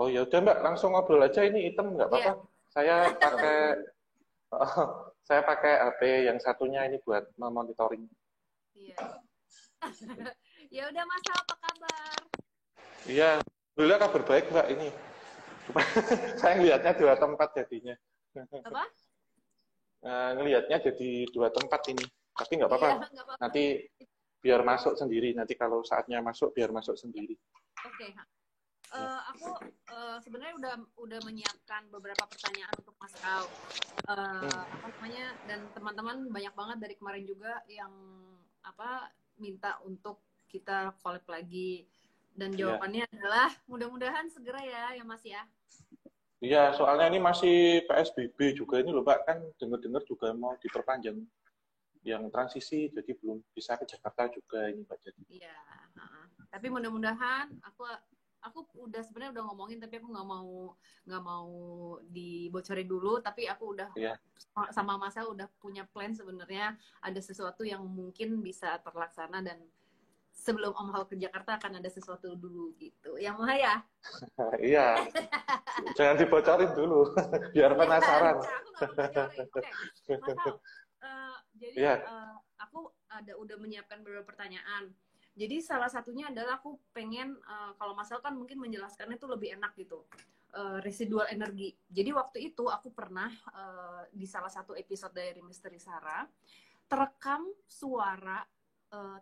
Oh ya udah Mbak, langsung ngobrol aja ini item nggak apa-apa. Iya, Saya pakai saya pakai HP yang satunya ini buat memonitoring. iya. Ya udah Mas Hal, apa kabar? Iya, alhamdulillah kabar baik Mbak ini. Saya ngelihatnya dua tempat jadinya. Apa? Ngelihatnya jadi dua tempat ini. Tapi nggak Iya, apa-apa. nggak apa-apa. Nanti biar masuk sendiri. Nanti kalau saatnya masuk biar masuk sendiri. Oke. Ya. Aku sebenarnya udah menyiapkan beberapa pertanyaan untuk Mas Hal. Apa namanya? Dan teman-teman banyak banget dari kemarin juga yang minta untuk kita collab lagi. Dan Iya. jawabannya adalah mudah-mudahan segera ya Mas ya. Iya, soalnya ini masih PSBB juga ini loh Mbak, kan dengar-dengar juga mau diperpanjang yang transisi, jadi belum bisa ke Jakarta juga ini Mbak. Jadi. Iya. Tapi mudah-mudahan aku udah sebenarnya udah ngomongin, tapi aku nggak mau dibocorin dulu. Tapi aku udah Iya. sama Masal udah punya plan, sebenarnya ada sesuatu yang mungkin bisa terlaksana, dan sebelum Om Hal ke Jakarta akan ada sesuatu dulu gitu. Yang mau ya? Iya, jangan dibocorin dulu, biar Iya, penasaran. aku nggak mau bocorin. Oke, Mas Hal. Jadi Iya, aku udah menyiapkan beberapa pertanyaan. Jadi salah satunya adalah aku pengen kalau Mas Hal kan mungkin menjelaskannya itu lebih enak gitu. Residual energi. Jadi waktu itu aku pernah di salah satu episode dari Misteri Sarah terekam suara,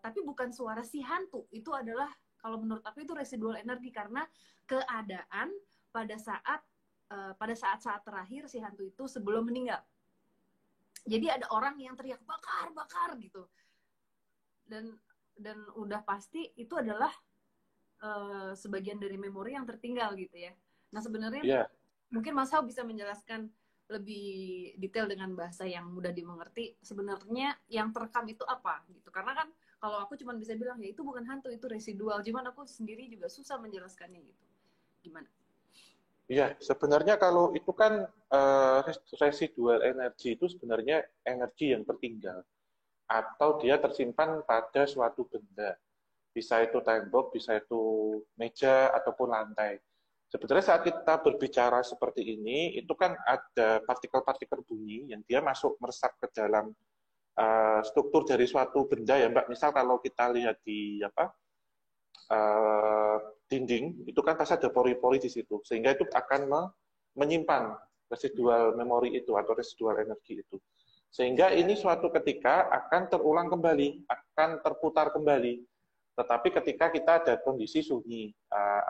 tapi bukan suara si hantu. Itu adalah, kalau menurut aku itu residual energi, karena keadaan pada saat terakhir si hantu itu sebelum meninggal. Jadi ada orang yang teriak bakar bakar gitu, dan udah pasti itu adalah sebagian dari memori yang tertinggal gitu ya. Nah sebenarnya iya, mungkin Mas Hao bisa menjelaskan lebih detail dengan bahasa yang mudah dimengerti, sebenarnya yang terekam itu apa gitu. Karena kan kalau aku cuma bisa bilang ya itu bukan hantu, itu residual, cuman aku sendiri juga susah menjelaskannya gitu. Gimana? iya. Sebenarnya kalau itu kan residual energi itu sebenarnya energi yang tertinggal atau dia tersimpan pada suatu benda. Bisa itu tembok, bisa itu meja ataupun lantai. Sebenarnya saat kita berbicara seperti ini, itu kan ada partikel-partikel bunyi yang dia masuk meresap ke dalam struktur dari suatu benda ya Mbak. Misal kalau kita lihat di uh, dinding, itu kan pasti ada pori-pori di situ, sehingga itu akan menyimpan residual memori itu atau residual energi itu. Sehingga ini suatu ketika akan terulang kembali, akan terputar kembali. Tetapi ketika kita ada kondisi sunyi,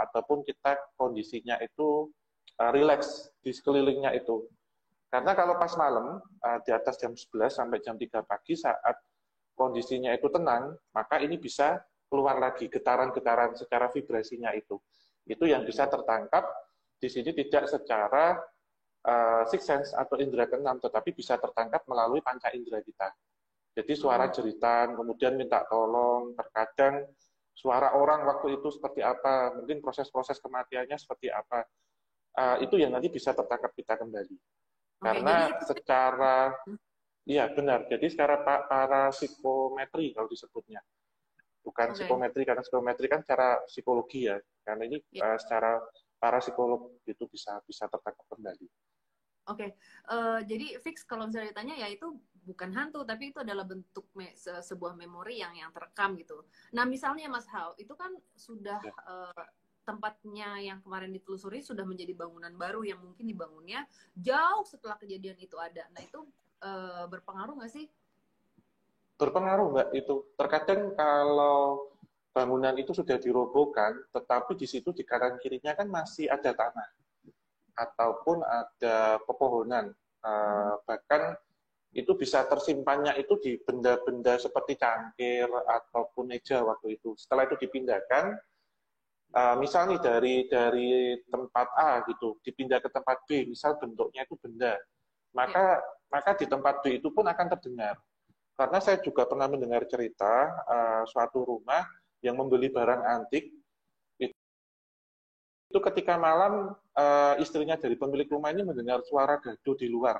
ataupun kita kondisinya itu relax di sekelilingnya itu. Karena kalau pas malam, di atas jam 11 sampai jam 3 pagi, saat kondisinya itu tenang, maka ini bisa keluar lagi getaran-getaran secara vibrasinya itu. Itu yang bisa tertangkap di sini tidak secara six sense atau indera keenam, tetapi bisa tertangkap melalui panca indera kita. Jadi suara Oh, jeritan, kemudian minta tolong, terkadang suara orang waktu itu seperti apa, mungkin proses-proses kematiannya seperti apa, itu yang nanti bisa tertangkap kita kembali. oke. Jadi Karena itu secara, iya benar, jadi secara parapsikometri kalau disebutnya, bukan oke. psikometri, karena psikometri kan cara psikologi ya, karena ini Ya, secara parapsikolog itu bisa bisa tertangkap kembali. oke. Jadi fix kalau misalnya ditanya ya itu bukan hantu, tapi itu adalah bentuk sebuah memori yang terekam gitu. Nah misalnya Mas Hao, itu kan sudah Ya. tempatnya yang kemarin ditelusuri sudah menjadi bangunan baru yang mungkin dibangunnya jauh setelah kejadian itu ada. Nah itu berpengaruh nggak sih? Berpengaruh Mbak itu. Terkadang kalau bangunan itu sudah dirobohkan, tetapi di situ di kanan kirinya kan masih ada tanah ataupun ada pepohonan. Bahkan itu bisa tersimpannya itu di benda-benda seperti cangkir ataupun meja waktu itu. Setelah itu dipindahkan, misal nih dari tempat A gitu, dipindah ke tempat B, misal bentuknya itu benda, Ya. maka di tempat B itu pun akan terdengar. Karena saya juga pernah mendengar cerita suatu rumah yang membeli barang antik, itu ketika malam istrinya dari pemilik rumah ini mendengar suara gaduh di luar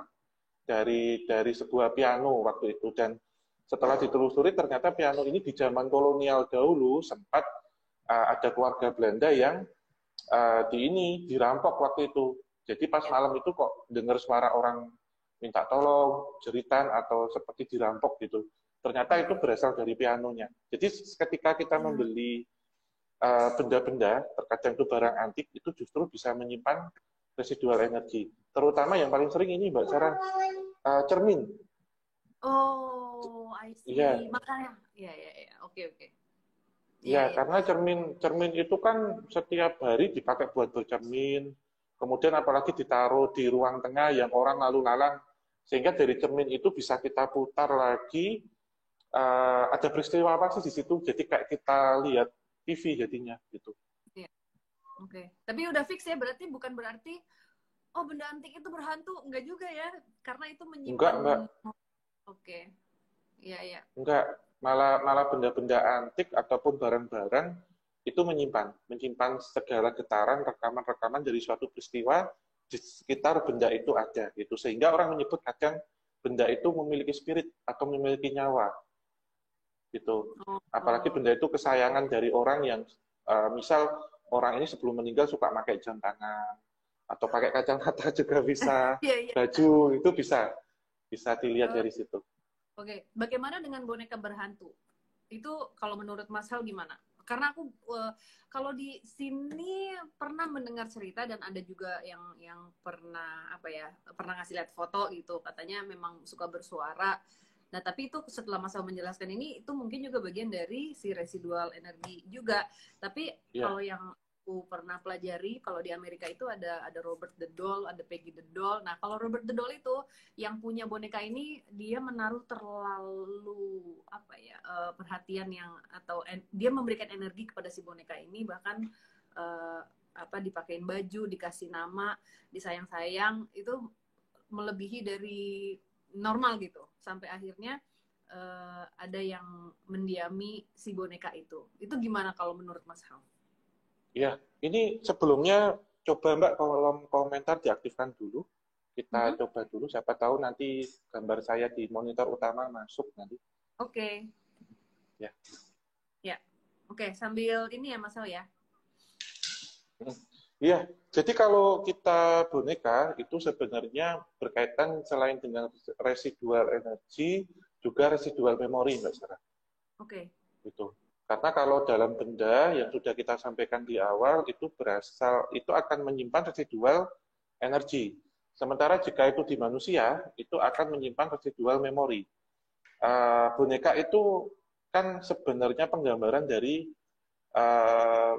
dari sebuah piano waktu itu, dan setelah ditelusuri ternyata piano ini di zaman kolonial dahulu sempat ada keluarga Belanda yang dirampok waktu itu. Jadi pas malam itu kok dengar suara orang minta tolong, jeritan atau seperti dirampok gitu. Ternyata itu berasal dari pianonya. Jadi ketika kita membeli benda-benda, terkadang itu barang antik, itu justru bisa menyimpan residual energi. Terutama yang paling sering ini Mbak Sarah, cermin. Oh, I see. Iya. Makanya, ya, oke. Ya, Iya. karena cermin itu kan setiap hari dipakai buat bercermin, kemudian apalagi ditaruh di ruang tengah yang orang lalu lalang, sehingga dari cermin itu bisa kita putar lagi, ada peristiwa apa sih di situ, jadi kayak kita lihat TV jadinya gitu. Iya. Oke. Tapi udah fix ya, berarti bukan berarti oh benda antik itu berhantu, enggak juga ya, karena itu menyimpan. Enggak. Oke. Iya. Enggak, malah benda-benda antik ataupun barang-barang itu menyimpan segala getaran, rekaman-rekaman dari suatu peristiwa di sekitar benda itu ada gitu. Sehingga orang menyebut kadang benda itu memiliki spirit atau memiliki nyawa gitu. Apalagi benda itu kesayangan dari orang yang misal orang ini sebelum meninggal suka pakai jam tangan atau pakai kacamata juga bisa, Iya. baju itu bisa dilihat dari situ. Oke, bagaimana dengan boneka berhantu? Itu kalau menurut Mas Hal gimana? Karena aku kalau di sini pernah mendengar cerita dan ada juga yang pernah pernah ngasih lihat foto gitu, katanya memang suka bersuara. Nah, tapi itu setelah Mas Hal menjelaskan ini, itu mungkin juga bagian dari si residual energi juga. Tapi kalau yang aku pernah pelajari, kalau di Amerika itu ada Robert the Doll, ada Peggy the Doll. Nah, kalau Robert the Doll itu yang punya boneka ini, dia menaruh terlalu perhatian atau dia memberikan energi kepada si boneka ini, bahkan dipakein baju, dikasih nama, disayang-sayang, itu melebihi dari normal gitu, sampai akhirnya ada yang mendiami si boneka itu. Itu gimana kalau menurut Mas Hal? Ya, ini sebelumnya coba Mbak kolom komentar diaktifkan dulu. Kita coba dulu, siapa tahu nanti gambar saya di monitor utama masuk nanti. Oke. Ya. Oke, sambil ini ya Mas Hal ya. Iya, jadi kalau kita boneka itu sebenarnya berkaitan selain dengan residual energi, juga residual memori Mbak Sarah. Oke. Gitu. Karena kalau dalam benda yang sudah kita sampaikan di awal itu akan menyimpan residual energi. Sementara jika itu di manusia itu akan menyimpan residual memori. Boneka itu kan sebenarnya penggambaran dari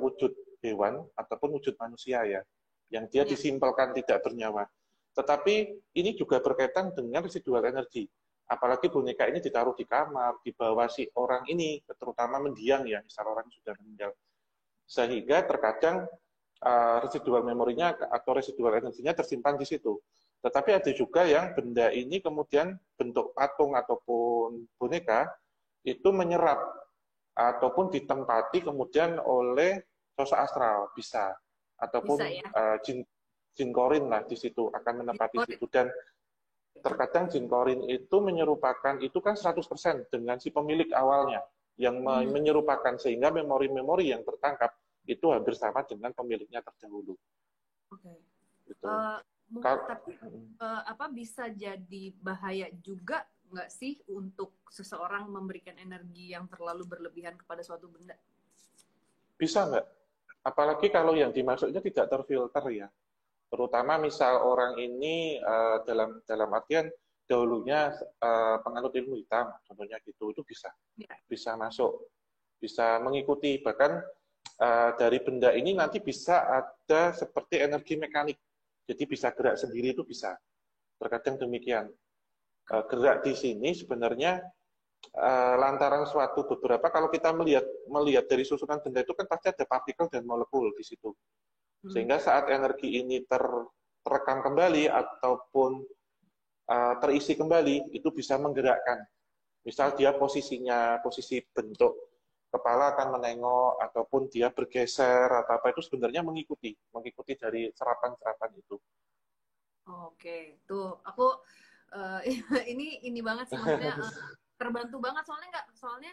wujud hewan ataupun wujud manusia ya, yang dia disimpelkan tidak bernyawa. Tetapi ini juga berkaitan dengan residual energi. Apalagi boneka ini ditaruh di kamar, di bawah si orang ini, terutama mendiang ya, misal orang sudah meninggal. Sehingga terkadang residual memorinya atau residual energinya tersimpan di situ. Tetapi ada juga yang benda ini kemudian bentuk patung ataupun boneka itu menyerap ataupun ditempati kemudian oleh sosok astral, bisa. Ataupun jin korin lah di situ, akan menempati situ. Dan terkadang jin korin itu menyerupakan, itu kan 100% dengan si pemilik awalnya, yang menyerupakan, sehingga memori-memori yang tertangkap itu hampir sama dengan pemiliknya terdahulu. Oke. Gitu. Tapi bisa jadi bahaya juga nggak sih untuk seseorang memberikan energi yang terlalu berlebihan kepada suatu benda? Bisa nggak? Apalagi kalau yang dimasuknya tidak terfilter ya. Terutama misal orang ini dalam artian dahulunya penganut ilmu hitam, contohnya gitu, itu bisa masuk, bisa mengikuti. Bahkan dari benda ini nanti bisa ada seperti energi mekanik, jadi bisa gerak sendiri, itu bisa. Terkadang demikian. Gerak di sini sebenarnya lantaran suatu beberapa, kalau kita melihat dari susunan benda itu kan pasti ada partikel dan molekul di situ. Sehingga saat energi ini terekam kembali ataupun terisi kembali, itu bisa menggerakkan. Misal dia posisi bentuk kepala akan menengok, ataupun dia bergeser, atau apa, itu sebenarnya mengikuti dari serapan-serapan itu. Oke, tuh aku ini banget sih, maksudnya terbantu banget soalnya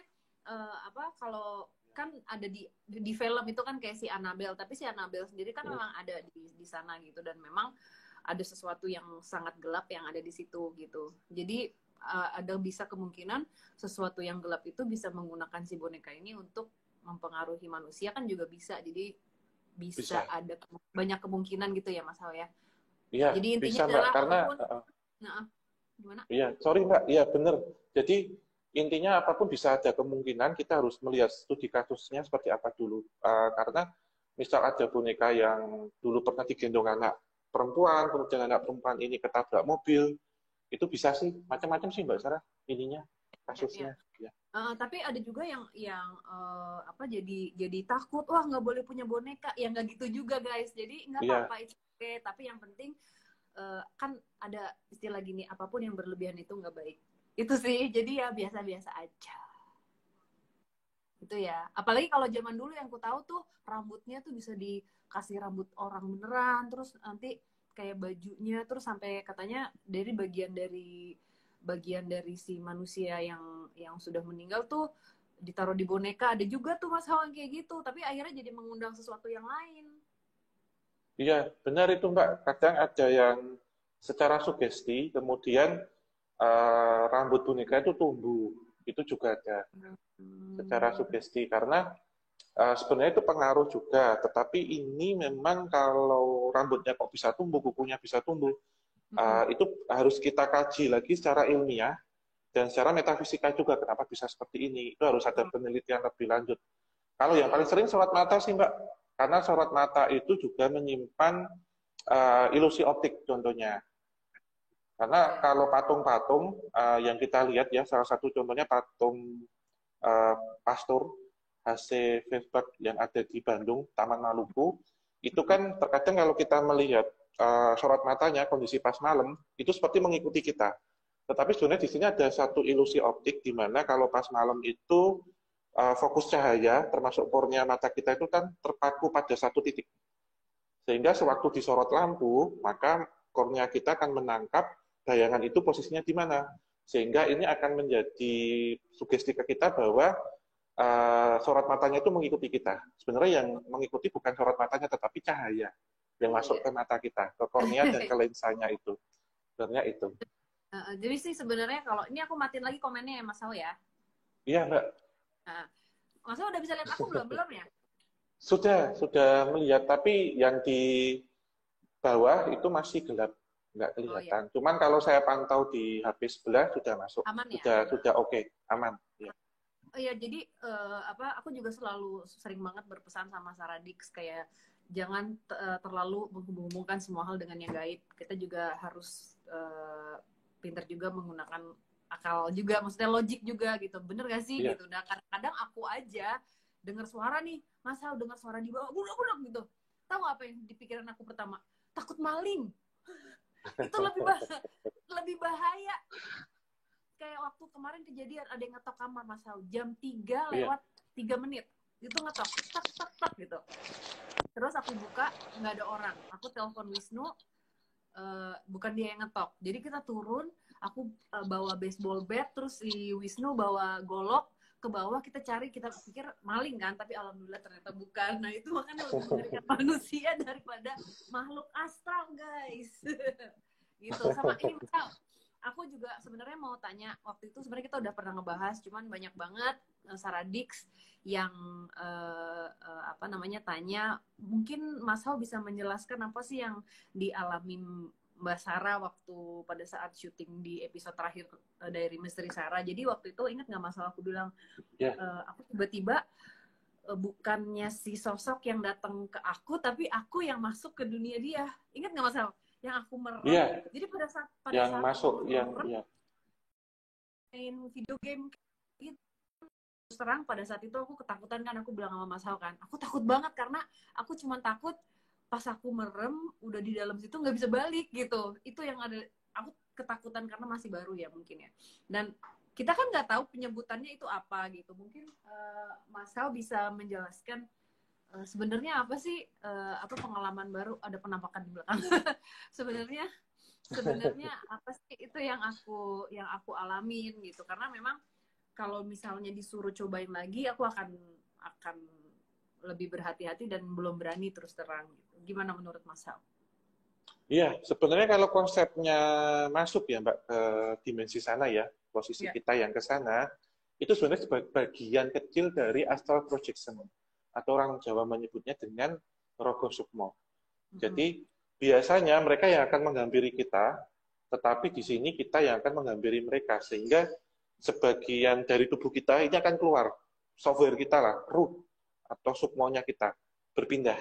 kalau kan ada di film itu kan kayak si Annabelle, tapi si Annabelle sendiri kan memang ada di sana gitu, dan memang ada sesuatu yang sangat gelap yang ada di situ gitu. Jadi ada bisa kemungkinan sesuatu yang gelap itu bisa menggunakan si boneka ini untuk mempengaruhi manusia kan juga bisa. Jadi bisa ada banyak kemungkinan gitu ya Mas Hao ya. Iya, jadi intinya bisa Mbak, adalah karena gimana? Iya, sorry Mbak, iya benar. Jadi intinya apapun bisa ada kemungkinan, kita harus melihat studi kasusnya seperti apa dulu. Karena misal ada boneka yang dulu pernah digendong anak perempuan, kemudian anak perempuan ini ketabrak mobil, itu bisa sih macam-macam sih Mbak Sarah ininya kasusnya. Ya. Tapi ada juga yang jadi takut, wah nggak boleh punya boneka, ya nggak gitu juga guys. Jadi nggak apa-apa, itu oke. Tapi yang penting kan ada istilah gini, apapun yang berlebihan itu nggak baik. Itu sih, jadi ya biasa-biasa aja. Itu ya. Apalagi kalau zaman dulu yang ku tahu tuh rambutnya tuh bisa dikasih rambut orang beneran, terus nanti kayak bajunya terus sampai katanya dari bagian dari si manusia yang sudah meninggal tuh ditaruh di boneka. Ada juga tuh Mas Hawan kayak gitu, tapi akhirnya jadi mengundang sesuatu yang lain. Iya, benar itu Mbak. Kadang ada yang secara sugesti, kemudian rambut boneka itu tumbuh. Itu juga ada secara sugesti. Karena sebenarnya itu pengaruh juga. Tetapi ini memang kalau rambutnya kok bisa tumbuh, kukunya bisa tumbuh, itu harus kita kaji lagi secara ilmiah dan secara metafisika juga. Kenapa bisa seperti ini? Itu harus ada penelitian lebih lanjut. Kalau yang paling sering sorot mata sih Mbak. Karena sorot mata itu juga menyimpan ilusi optik contohnya. Karena kalau patung-patung yang kita lihat ya, salah satu contohnya patung Pastur H.C. Vesberg yang ada di Bandung, Taman Maluku, itu kan terkadang kalau kita melihat sorot matanya, kondisi pas malam, itu seperti mengikuti kita. Tetapi sebenarnya di sini ada satu ilusi optik di mana kalau pas malam itu fokus cahaya, termasuk kornea mata kita itu kan terpaku pada satu titik. Sehingga sewaktu disorot lampu, maka kornea kita akan menangkap bayangan itu posisinya di mana. Sehingga ini akan menjadi sugesti ke kita bahwa sorot matanya itu mengikuti kita. Sebenarnya yang mengikuti bukan sorot matanya, tetapi cahaya yang masuk ke mata kita, ke kornea dan ke lensanya itu. Sebenarnya itu. Jadi sih sebenarnya kalau ini aku matiin lagi komennya ya Mas Hao ya. Iya Mbak. Mas Hao udah bisa lihat aku belum ya? Sudah melihat, tapi yang di bawah itu masih gelap, nggak kelihatan. Iya. Cuman kalau saya pantau di HP sebelah sudah masuk, aman, sudah oke, aman. Ya. Iya, jadi aku juga selalu sering banget berpesan sama Saradix kayak jangan terlalu menghubung-hubungkan semua hal dengan yang gaib. Kita juga harus pintar juga menggunakan akal juga, maksudnya logik juga gitu. Bener gak sih gitu? Nah, kadang-kadang aku aja dengar suara nih, Mas Hao dengar suara di bawah, bulak-bulak gitu. Tahu gak apa yang di pikiran aku pertama? Takut maling. Itu lebih bahaya. Kayak waktu kemarin kejadian ada yang ngetok kamar Mas Hao jam 3 lewat 3 menit. Itu ngetok, tak gitu. Terus aku buka, nggak ada orang. Aku telepon Wisnu, bukan dia yang ngetok. Jadi kita turun, aku bawa baseball bat, terus si Wisnu bawa golok ke bawah, kita cari, kita pikir maling kan, tapi alhamdulillah ternyata bukan. Nah itu makanya lebih mengerikan manusia daripada makhluk astral guys. Gitu. Sama ini misal, aku juga sebenarnya mau tanya, waktu itu sebenarnya kita udah pernah ngebahas, cuman banyak banget Saradix yang tanya, mungkin Mas Hao bisa menjelaskan apa sih yang dialami Mbak Sarah waktu pada saat syuting di episode terakhir dari Misteri Sarah. Jadi waktu itu ingat nggak Mas Hao aku bilang, aku tiba-tiba bukannya si sosok yang datang ke aku, tapi aku yang masuk ke dunia dia. Ingat nggak Mas Hao? Yang aku merem. Jadi pada saat yang masuk, main video game gitu. Terus terang pada saat itu aku ketakutan kan, aku bilang sama Mas Hao kan, aku takut banget karena aku cuma takut pas aku merem udah di dalam situ nggak bisa balik gitu. Itu yang ada, aku ketakutan karena masih baru ya mungkin ya. Dan kita kan nggak tahu penyebutannya itu apa gitu. Mungkin Mas Hao bisa menjelaskan sebenarnya apa sih pengalaman baru, ada penampakan di belakang. sebenarnya apa sih itu yang aku alamin gitu, karena memang kalau misalnya disuruh cobain lagi aku akan akan lebih berhati-hati dan belum berani terus terang gitu. Gimana menurut Mas Hal? Iya, sebenarnya kalau konsepnya masuk ya Mbak ke dimensi sana ya, posisi Ya. kita yang ke sana, itu sebenarnya sebagai bagian kecil dari astral projection, atau orang Jawa menyebutnya dengan rogo sukmo. Jadi biasanya mereka yang akan menghampiri kita, tetapi di sini kita yang akan menghampiri mereka, sehingga sebagian dari tubuh kita ini akan keluar, software kita lah, root atau sukmonya kita berpindah.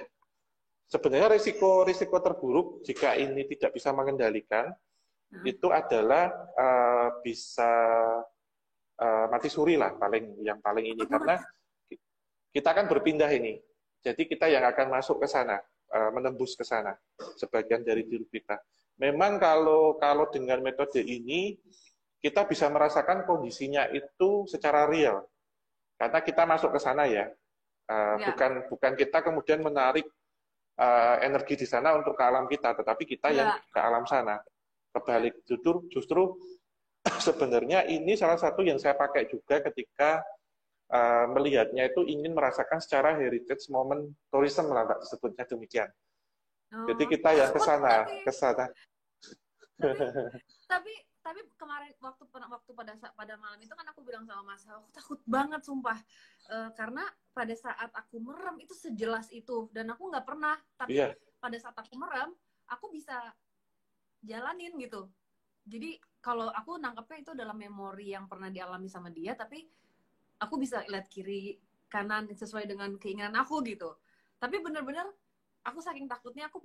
Sebenarnya risiko terburuk jika ini tidak bisa mengendalikan itu adalah bisa mati suri lah yang paling ini, karena kita akan berpindah ini. Jadi kita yang akan masuk ke sana, menembus ke sana sebagian dari diri kita. Memang kalau dengan metode ini kita bisa merasakan kondisinya itu secara real, karena kita masuk ke sana ya. Bukan kita kemudian menarik energi di sana untuk ke alam kita, tetapi kita yang ke alam sana. Kebalik, justru sebenarnya ini salah satu yang saya pakai juga ketika melihatnya itu ingin merasakan secara heritage moment tourism lah, Mbak, sebutnya demikian. Jadi kita yang ke sana. Tapi kemarin waktu pada malam itu kan aku bilang sama Mas, aku takut banget sumpah, karena pada saat aku merem itu sejelas itu dan aku nggak pernah, tapi pada saat aku merem aku bisa jalanin gitu. Jadi kalau aku nangkepnya itu dalam memori yang pernah dialami sama dia, tapi aku bisa lihat kiri kanan sesuai dengan keinginan aku gitu. Tapi benar-benar aku saking takutnya aku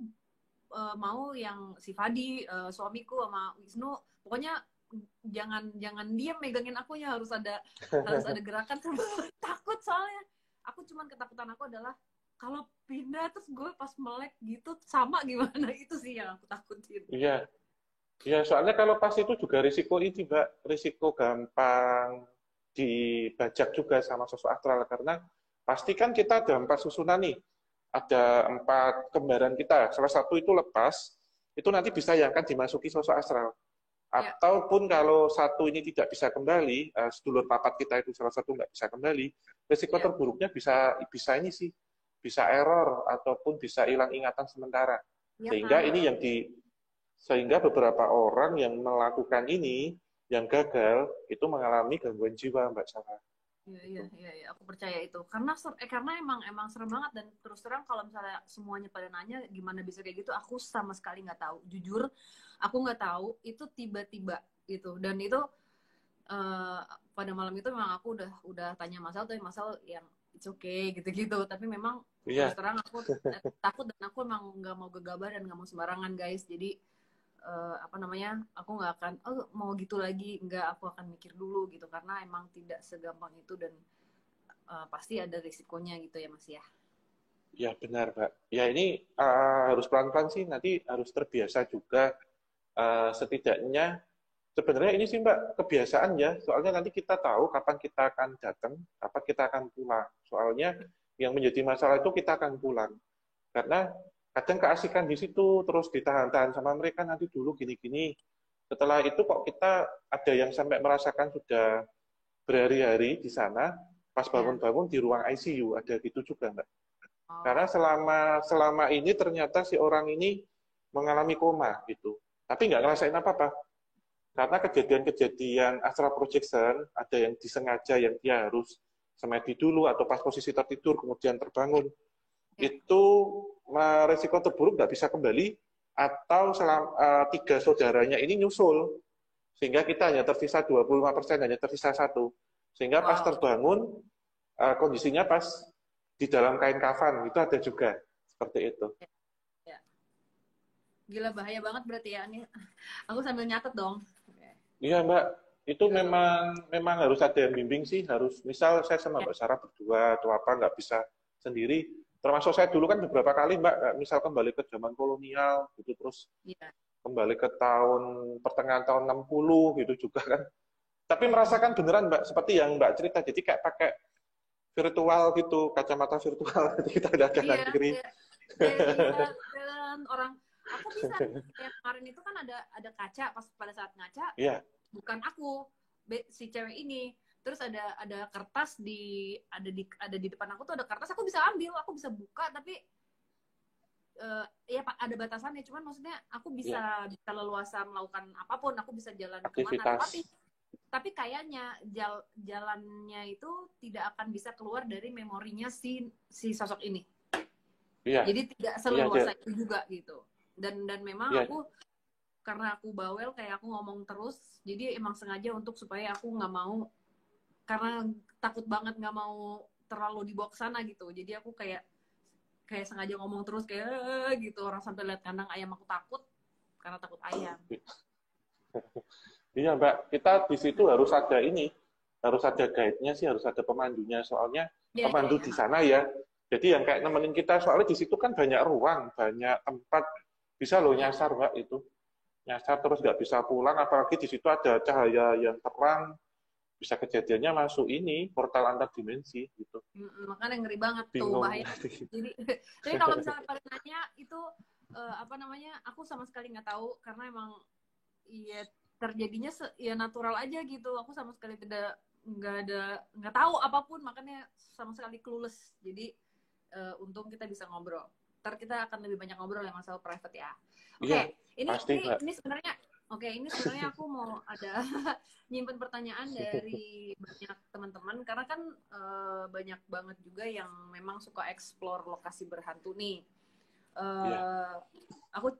mau yang si Fadi, suamiku sama Wisnu, pokoknya jangan diam megangin akunya, harus ada gerakan. Takut soalnya. Aku cuman ketakutan aku adalah kalau pindah terus gue pas melek gitu sama gimana, itu sih yang aku takutin. Iya. Ya, soalnya kalau pas itu juga risiko ini, Mbak, risiko gampang dibajak juga sama sosok astral, karena pasti kan kita ada 4 susunan nih. Ada 4 kembaran kita, salah satu itu lepas, itu nanti bisa yang akan dimasuki sosok astral. Ataupun kalau satu ini tidak bisa kembali, sedulur papat kita itu salah satu nggak bisa kembali, risiko terburuknya bisa ini sih, bisa error, ataupun bisa hilang ingatan sementara. Sehingga beberapa orang yang melakukan ini, yang gagal, itu mengalami gangguan jiwa, Mbak Sarah. Iya, aku percaya itu. Karena emang serem banget, dan terus terang kalau misalnya semuanya pada nanya gimana bisa kayak gitu, aku sama sekali nggak tahu. Jujur, aku nggak tahu. Itu tiba-tiba gitu. Dan itu pada malam itu memang aku udah tanya Masal, tapi Masal yang it's okay gitu-gitu. Tapi memang terus terang aku takut, dan aku emang nggak mau gegabah dan nggak mau sembarangan, guys. Jadi aku nggak akan mau gitu lagi, aku akan mikir dulu gitu, karena emang tidak segampang itu, dan pasti ada risikonya gitu ya Mas ya. Ya benar, Mbak. Ya ini harus pelan-pelan sih, nanti harus terbiasa juga. Setidaknya sebenarnya ini sih Mbak kebiasaan ya, soalnya nanti kita tahu kapan kita akan datang, kapan kita akan pulang. Soalnya yang menjadi masalah itu kita akan pulang, karena kadang keasikan di situ, terus ditahan-tahan sama mereka nanti dulu gini-gini. Setelah itu kok kita ada yang sampai merasakan sudah berhari-hari di sana, pas bangun-bangun di ruang ICU, ada gitu juga, Mbak. Karena selama ini ternyata si orang ini mengalami koma gitu, tapi nggak ngerasain apa-apa. Karena kejadian-kejadian astral projection, ada yang disengaja, yang dia harus semedi dulu, atau pas posisi tertidur, kemudian terbangun. Itu resiko terburuk nggak bisa kembali, atau 3 saudaranya ini nyusul, sehingga kita hanya tersisa 25%, hanya tersisa 1. Sehingga pas terbangun, kondisinya pas di dalam kain kafan, itu ada juga, seperti itu. Gila, bahaya banget berarti ya ini. Aku sambil nyatet dong. Iya Mbak, itu memang harus ada yang bimbing sih, harus misal saya sama Mbak Sarah berdua atau apa, nggak bisa sendiri. Termasuk saya dulu kan beberapa kali Mbak, misal kembali ke zaman kolonial gitu, terus kembali ke pertengahan tahun 60 gitu juga kan. Tapi merasakan beneran Mbak, seperti yang Mbak cerita, jadi kayak pakai virtual gitu, kacamata virtual, kita ada kanan kiri. Orang, aku bisa, kayak kemarin itu kan ada kaca, pas pada saat ngaca, bukan aku, si cewek ini, terus ada kertas ada di depan aku tuh ada kertas, aku bisa ambil, aku bisa buka, tapi ya Pak, ada batasannya, cuman maksudnya aku Ya, bisa leluasa melakukan apapun, aku bisa jalan kemana, aktivitas. tapi kayaknya jalannya itu tidak akan bisa keluar dari memorinya si sosok ini. Iya, Jadi tidak iya, seleluasa itu juga gitu. Dan memang iya, aku, karena aku bawel, kayak aku ngomong terus, jadi emang sengaja untuk supaya aku nggak mau, karena takut banget nggak mau terlalu dibawa ke sana gitu. Jadi aku kayak sengaja ngomong terus kayak gitu, orang sampai lihat kandang ayam aku takut karena takut ayam. iya Mbak. Kita di situ harus ada ini, harus ada guide-nya sih, harus ada pemandunya. Soalnya Iya, iya, pemandu iya. di sana ya. Jadi yang kayak nemenin kita, soalnya di situ kan banyak ruang, banyak tempat, bisa loh Iya. nyasar Mbak itu. Nyasar terus nggak bisa pulang, apalagi di situ ada cahaya yang terang, bisa kejadiannya masuk ini, portal antar dimensi gitu. Makanya ngeri banget tuh, Bingung. bahaya. Jadi jadi kalau misalnya pada nanya itu apa namanya, aku sama sekali nggak tahu, karena emang ya terjadinya ya natural aja gitu, aku sama sekali nggak tahu apapun, makanya sama sekali clueless. Jadi untung kita bisa ngobrol, ntar kita akan lebih banyak ngobrol ya masalah private ya. Iya, Oke, ini pasti Mbak. ini sebenarnya aku mau ada nyimpen pertanyaan dari banyak teman-teman, karena kan banyak banget juga yang memang suka explore lokasi berhantu nih. Iya. uh, aku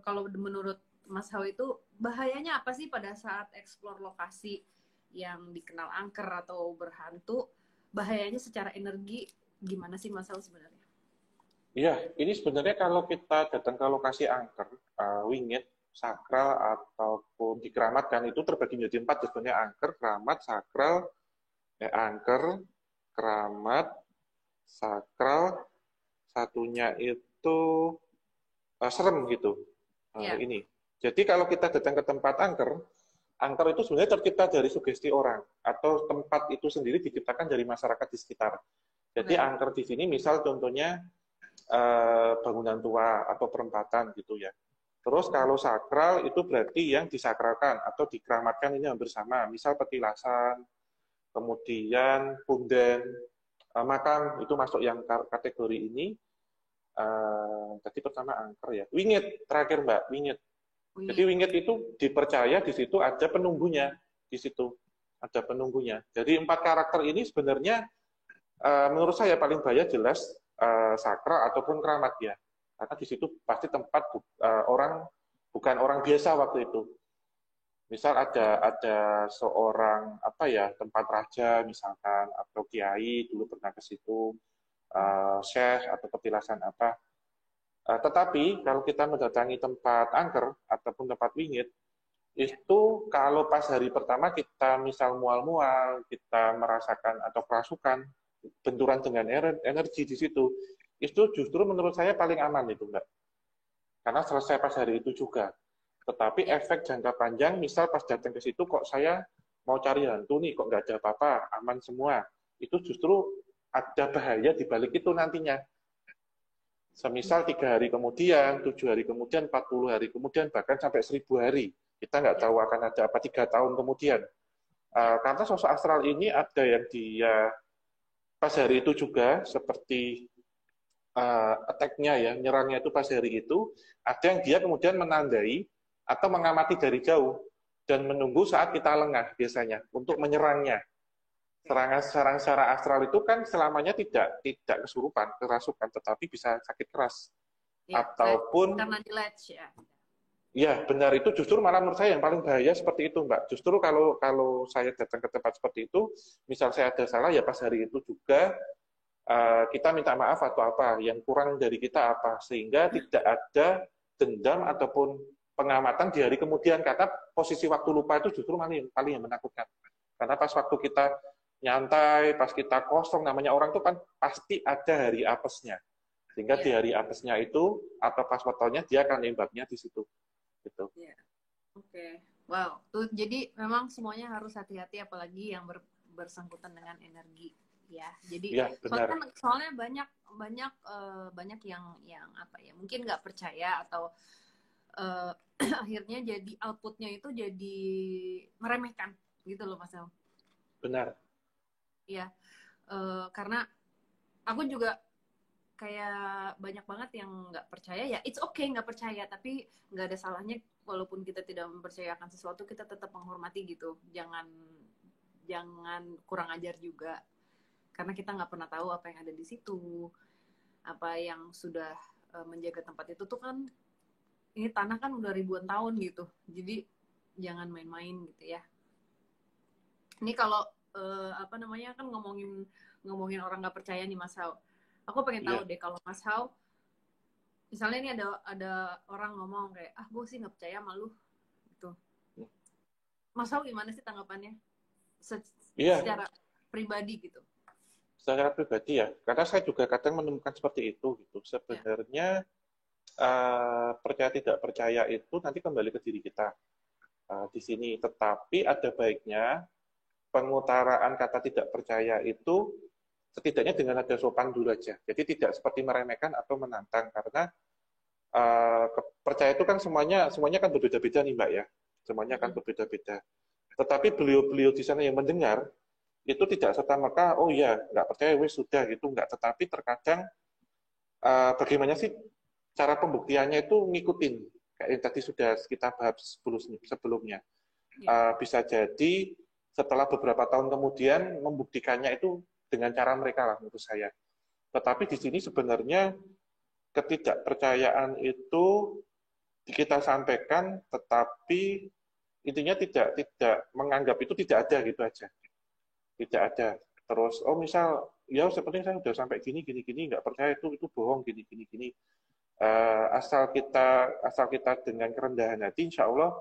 kalau menurut Mas Hao itu bahayanya apa sih pada saat explore lokasi yang dikenal angker atau berhantu? Bahayanya secara energi gimana sih Mas Hao sebenarnya? Iya, ini sebenarnya kalau kita datang ke lokasi angker, wingit, sakral, ataupun di keramat kan itu terbagi menjadi 4 sebenarnya angker, keramat, sakral, angker, keramat, sakral, satunya itu serem gitu. Ya, Ini. Jadi kalau kita datang ke tempat angker, angker itu sebenarnya tercipta dari sugesti orang atau tempat itu sendiri diciptakan dari masyarakat di sekitar. Jadi oke. angker di sini misal contohnya bangunan tua atau perempatan gitu ya. Terus kalau sakral itu berarti yang disakralkan atau dikeramatkan ini hampir sama. Misal petilasan, kemudian punden, makam itu masuk yang kategori ini. Tadi pertama angker ya. Wingit terakhir Mbak, wingit. Jadi Wingit. wingit itu dipercaya di situ ada penunggunya, di situ ada penunggunya. Jadi 4 karakter ini sebenarnya menurut saya paling bahaya jelas sakral ataupun keramat ya. Karena di situ pasti tempat orang bukan orang biasa waktu itu. Misal ada seorang apa ya tempat raja misalkan atau kiai dulu pernah ke situ, syekh atau petilasan apa. Tetapi kalau kita mendatangi tempat angker ataupun tempat wingit, Ya. itu kalau pas hari pertama kita misal mual-mual, kita merasakan atau kerasukan, benturan dengan energi di situ, itu justru menurut saya paling aman itu, Mbak. Karena selesai pas hari itu juga. Tetapi Ya. efek jangka panjang, misal pas datang ke situ kok saya mau cari hantu nih, kok nggak ada apa-apa, aman semua. Itu justru ada bahaya di balik itu nantinya. Semisal 3 hari kemudian, 7 hari kemudian, 40 hari kemudian, bahkan sampai 1000 hari. Kita nggak Ya. tahu akan ada apa 3 tahun kemudian. Ya. Karena sosok astral ini ada yang dia pas hari itu juga, seperti attack-nya ya, nyerangnya itu pas hari itu, ada yang dia kemudian menandai atau mengamati dari jauh dan menunggu saat kita lengah biasanya untuk menyerangnya. Oke. Serangan secara astral itu kan selamanya tidak kesurupan, kerasukan, tetapi bisa sakit keras. Ya, Ataupun karena di latch ya. ya, benar itu justru malah menurut saya yang paling bahaya seperti itu, Mbak. Justru kalau kalau saya datang ke tempat seperti itu, misal saya ada salah ya pas hari itu juga kita minta maaf atau apa, yang kurang dari kita apa, sehingga tidak ada dendam ataupun pengamatan di hari kemudian karena posisi waktu lupa itu justru paling yang menakutkan. Karena pas waktu kita nyantai, pas kita kosong, namanya orang itu kan pasti ada hari apesnya. Sehingga di Iya. hari apesnya itu atau pas waktunya dia akan nembaknya di situ. Gitu. Iya. Oke. Wow. Tuh jadi memang semuanya harus hati-hati, apalagi yang bersangkutan dengan energi ya. Jadi Iya, benar. soalnya banyak banyak banyak yang apa ya, mungkin nggak percaya atau uh, akhirnya jadi outputnya itu jadi meremehkan gitu loh Mas El. Benar. Ya, karena aku juga kayak banyak banget yang nggak percaya, ya it's okay nggak percaya, tapi nggak ada salahnya walaupun kita tidak mempercayakan sesuatu, kita tetap menghormati gitu. Jangan kurang ajar juga, karena kita nggak pernah tahu apa yang ada di situ, apa yang sudah menjaga tempat itu tuh kan, ini tanah kan udah ribuan tahun gitu, jadi jangan main-main gitu ya. Ini kalau apa namanya kan ngomongin orang nggak percaya nih Mas Hao, aku pengen tahu Iya. deh kalau Mas Hao, misalnya ini ada orang ngomong kayak, ah gue sih nggak percaya sama lu gitu, Mas Hao gimana sih tanggapannya Iya, secara pribadi gitu? secara pribadi ya, karena saya juga kadang menemukan seperti itu gitu. Ya. Sebenarnya percaya tidak percaya itu nanti kembali ke diri kita di sini. Tetapi ada baiknya pengutaraan kata tidak percaya itu setidaknya dengan nada sopan dulu aja. Jadi tidak seperti meremehkan atau menantang, karena percaya itu kan semuanya kan berbeda-beda nih Mbak ya. Semuanya kan berbeda-beda. Tetapi beliau-beliau di sana yang mendengar itu tidak serta-merta, oh ya, nggak percaya, wes sudah gitu, nggak. Tetapi terkadang bagaimana sih cara pembuktiannya itu ngikutin, kayak yang tadi sudah kita bahas sebelumnya. Ya. Bisa jadi setelah beberapa tahun kemudian membuktikannya itu dengan cara mereka lah menurut saya. Tetapi di sini sebenarnya ketidakpercayaan itu kita sampaikan, tetapi intinya tidak menganggap itu tidak ada gitu aja. Tidak ada. Terus, oh misal, ya seperti saya sudah sampai gini, nggak percaya itu bohong, gini. Asal kita dengan kerendahan hati, insya Allah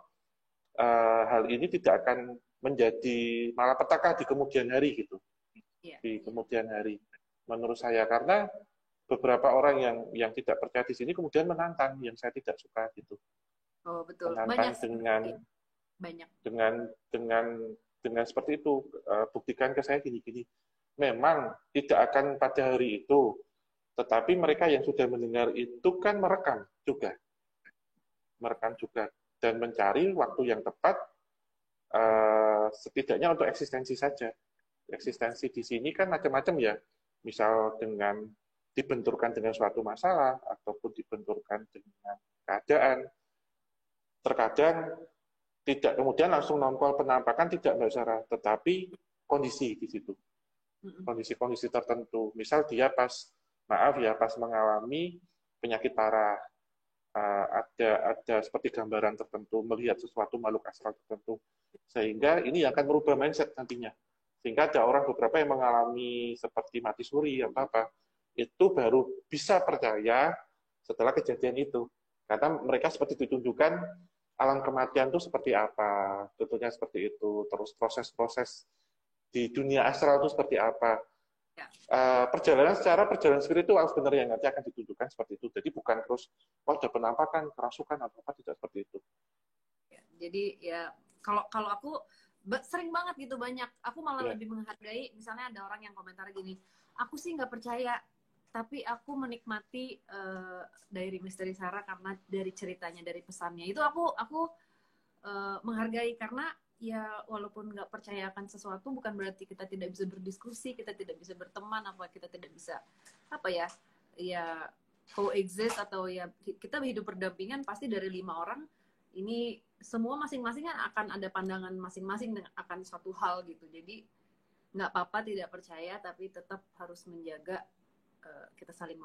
hal ini tidak akan menjadi malapetaka di kemudian hari gitu. Ya. Di kemudian hari, menurut saya, karena beberapa orang yang tidak percaya di sini kemudian menantang yang saya tidak suka gitu. Oh betul, banyak Menantang sih. dengan Banyak. dengan dengan seperti itu, buktikan ke saya gini. Memang tidak akan pada hari itu, tetapi mereka yang sudah mendengar itu kan merekam juga dan mencari waktu yang tepat, setidaknya untuk eksistensi saja. Eksistensi di sini kan macam-macam ya, misal dengan dibenturkan dengan suatu masalah ataupun dibenturkan dengan keadaan. Terkadang tidak kemudian langsung nongol penampakan, tidak Mbak Sarah, tetapi kondisi di situ. Kondisi-kondisi tertentu. Misal dia pas mengalami penyakit parah, ada seperti gambaran tertentu, melihat sesuatu makhluk astral tertentu, sehingga ini akan merubah mindset nantinya. Sehingga ada orang beberapa yang mengalami seperti mati suri, apa-apa, itu baru bisa percaya setelah kejadian itu. Karena mereka seperti ditunjukkan alam kematian itu seperti apa, tentunya seperti itu. Terus proses-proses di dunia astral itu seperti apa. Ya. Perjalanan spiritual sebenarnya nanti akan ditunjukkan seperti itu. Jadi bukan terus, ada penampakan, kerasukan, atau apa, tidak seperti itu. Ya, jadi ya kalau aku sering banget gitu, banyak. Aku malah lebih menghargai, misalnya ada orang yang komentar gini, aku sih nggak percaya, tapi aku menikmati Diary Misteri Sarah karena dari ceritanya, dari pesannya. Itu aku menghargai, karena ya walaupun nggak percaya akan sesuatu bukan berarti kita tidak bisa berdiskusi, kita tidak bisa berteman, apa kita tidak bisa ya coexist, atau ya kita hidup berdampingan. Pasti dari 5 orang ini semua masing-masing kan akan ada pandangan masing-masing akan suatu hal gitu. Jadi nggak apa-apa tidak percaya, tapi tetap harus menjaga kita saling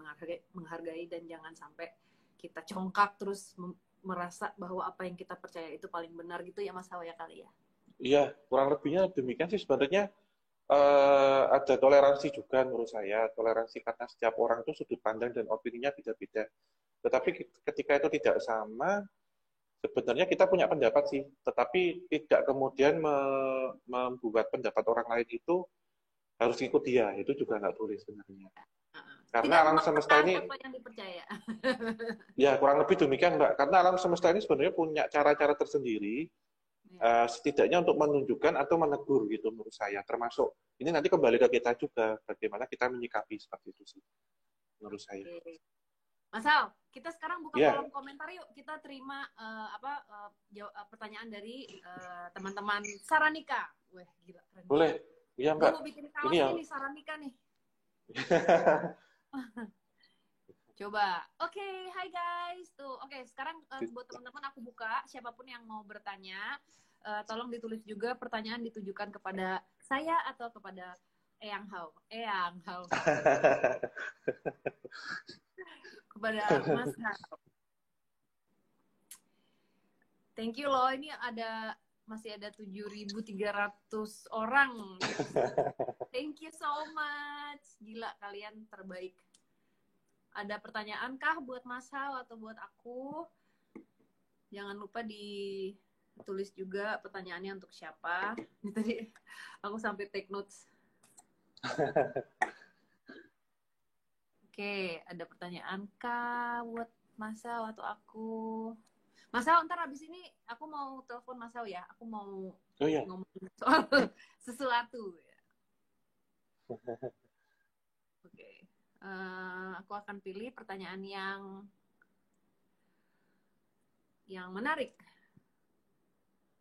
menghargai dan jangan sampai kita congkak terus merasa bahwa apa yang kita percaya itu paling benar gitu ya Mas Hawa ya kali ya. Iya, kurang lebihnya demikian sih sebenarnya. Ada toleransi juga menurut saya, toleransi karena setiap orang itu sudut pandang dan opininya beda-beda. Tetapi ketika itu tidak sama, sebenarnya kita punya pendapat sih, tetapi tidak kemudian membuat pendapat orang lain itu harus ikut dia, itu juga nggak boleh sebenarnya. Karena tidak alam semesta ini, apa yang dipercaya. ya kurang lebih demikian Mbak, karena alam semesta ini sebenarnya punya cara-cara tersendiri, setidaknya untuk menunjukkan atau menegur gitu menurut saya. Termasuk ini nanti kembali ke kita juga, bagaimana kita menyikapi seperti itu sih menurut saya. Mas Al, kita sekarang buka kolom komentar yuk. Kita terima pertanyaan dari teman-teman Saranika. Wah, gila keren. Boleh. Iya Gue Mbak, mau bikin ini kaos yang nih Saramika nih. Coba. Oke, hai guys. Tuh, oke, sekarang buat teman-teman aku buka siapapun yang mau bertanya, tolong ditulis juga pertanyaan ditujukan kepada saya atau kepada Eyang Hao. Eyang Hao. Kepada Mas Hao. Thank you loh. Ini masih ada 7.300 orang. Thank you so much. Gila, kalian terbaik. Ada pertanyaan kah buat Mas Hao atau buat aku? Jangan lupa ditulis juga pertanyaannya untuk siapa. Ini tadi aku sampai take notes. Oke, ada pertanyaan kah buat Mas Hao atau aku? Mas Hao, ntar abis ini aku mau telepon Mas Hao ya. Aku mau ngomong soal sesuatu ya. Oke. Aku akan pilih pertanyaan yang menarik.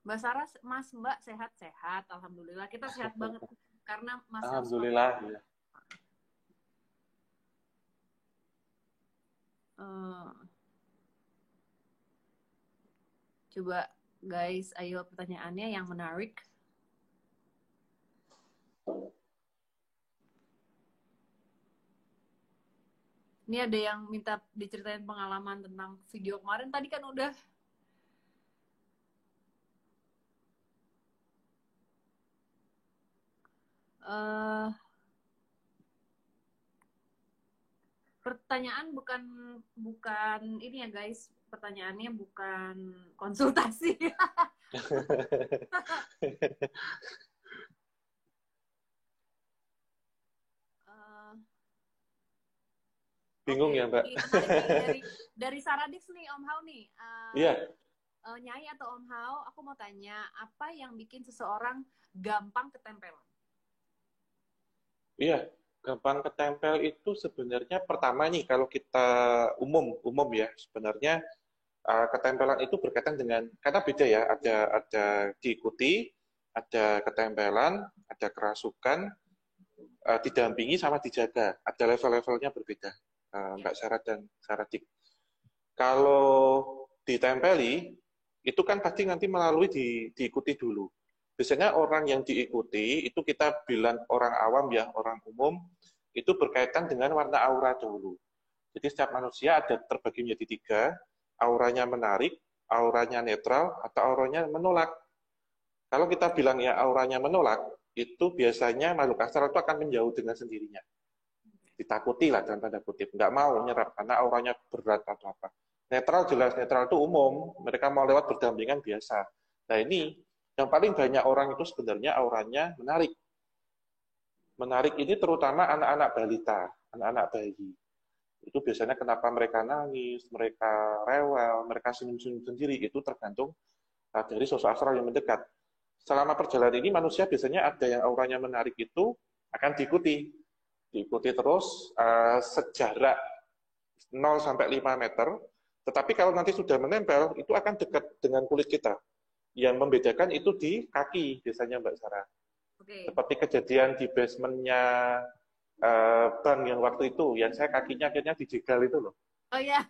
Mbak Sarah, Mbak sehat-sehat, alhamdulillah. Kita sehat banget karena Mas alhamdulillah. Ya. Coba guys, ayo pertanyaannya yang menarik. Ini ada yang minta diceritain pengalaman tentang video kemarin. Tadi kan udah. Pertanyaan bukan ini ya guys. Pertanyaannya bukan konsultasi. Bingung ya Mbak. Dari Saradix nih Om Hao nih. Iya. Nyai atau Om Hao, aku mau tanya apa yang bikin seseorang gampang ketempelan? Iya, gampang ketempel itu sebenarnya pertama nih kalau kita umum ya sebenarnya ketempelan itu berkaitan dengan karena beda ya ada diikuti, ada ketempelan, ada kerasukan, didampingi sama dijaga, ada level-levelnya berbeda. Mbak Sarah dan Saradik. Kalau ditempeli, itu kan pasti nanti melalui diikuti dulu. Biasanya orang yang diikuti, itu kita bilang orang awam ya, orang umum, itu berkaitan dengan warna aura dulu. Jadi setiap manusia ada terbagi menjadi 3, auranya menarik, auranya netral, atau auranya menolak. Kalau kita bilang ya auranya menolak, itu biasanya makhluk astral itu akan menjauh dengan sendirinya. Ditakuti lah dalam tanda kutip, nggak mau nyerap karena auranya berat atau apa. Netral jelas, netral itu umum, mereka mau lewat berdampingan biasa. Nah ini, yang paling banyak orang itu sebenarnya auranya menarik. Menarik ini terutama anak-anak balita, anak-anak bayi. Itu biasanya kenapa mereka nangis, mereka rewel, mereka senyum-senyum sendiri, itu tergantung dari sosok astral yang mendekat. Selama perjalanan ini manusia biasanya ada yang auranya menarik itu akan diikuti terus sejarak 0 sampai 5 meter, tetapi kalau nanti sudah menempel, itu akan dekat dengan kulit kita. Yang membedakan itu di kaki, biasanya Mbak Sarah. Okay. Seperti kejadian di basementnya bank yang waktu itu, yang saya kakinya akhirnya dijegal itu loh. Oh ya.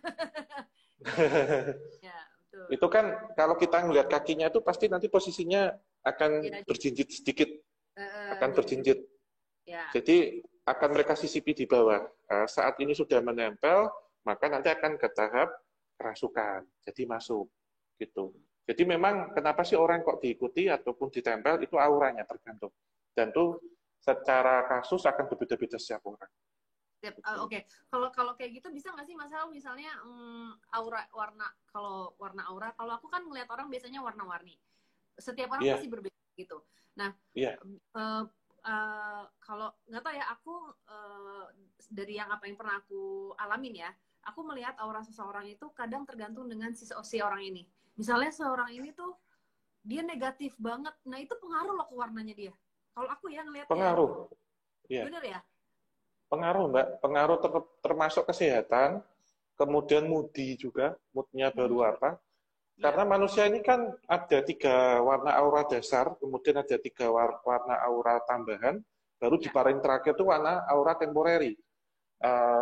Ya, betul. Itu kan kalau kita ngelihat kakinya itu pasti nanti posisinya akan berjinjit sedikit, akan berjinjit. Ya. Jadi akan mereka sisipi di bawah. Saat ini sudah menempel, maka nanti akan ke tahap kerasukan. Jadi masuk gitu. Jadi memang kenapa sih orang kok diikuti ataupun ditempel itu auranya tergantung. Dan itu secara kasus akan berbeda-beda setiap orang. Oke. Kalau kayak gitu bisa nggak sih Mas Hao misalnya aura warna kalau aku kan melihat orang biasanya warna-warni. Setiap orang pasti berbeda gitu. Nah, kalau nggak tahu ya aku dari yang apa yang pernah aku alamin ya, aku melihat aura seseorang itu kadang tergantung dengan si orang ini. Misalnya seorang ini tuh dia negatif banget, nah itu pengaruh loh ke warnanya dia. Kalau aku ya ngelihatnya. Pengaruh, ya. Bener ya? Pengaruh Mbak, pengaruh termasuk kesehatan, kemudian moody juga, moodnya baru apa. Karena manusia ini kan ada 3 warna aura dasar, kemudian ada 3 warna aura tambahan, baru di Ya. paling terakhir itu warna aura temporary,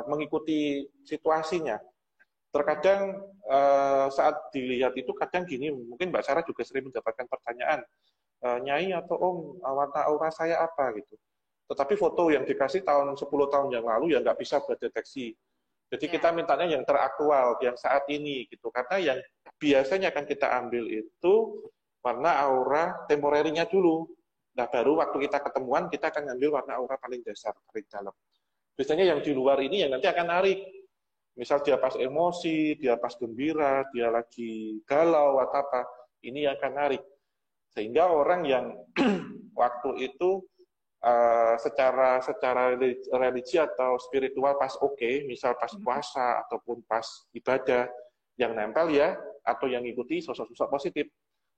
mengikuti situasinya. Terkadang saat dilihat itu kadang gini, mungkin Mbak Sarah juga sering mendapatkan pertanyaan, Nyai atau Om, warna aura saya apa gitu. Tetapi foto yang dikasih tahun 10 tahun yang lalu ya nggak bisa berdeteksi. Jadi kita Ya. mintanya yang teraktual, yang saat ini gitu. Karena yang biasanya akan kita ambil itu warna aura temporerinya dulu. Nah, baru waktu kita ketemuan, kita akan ambil warna aura paling dasar, paling dalam. Biasanya yang di luar ini yang nanti akan narik. Misal dia pas emosi, dia pas gembira, dia lagi galau atau apa, ini yang akan narik. Sehingga orang yang waktu itu secara religi atau spiritual pas oke, misal pas puasa ataupun pas ibadah, yang nempel ya, atau yang ngikuti sosok-sosok positif.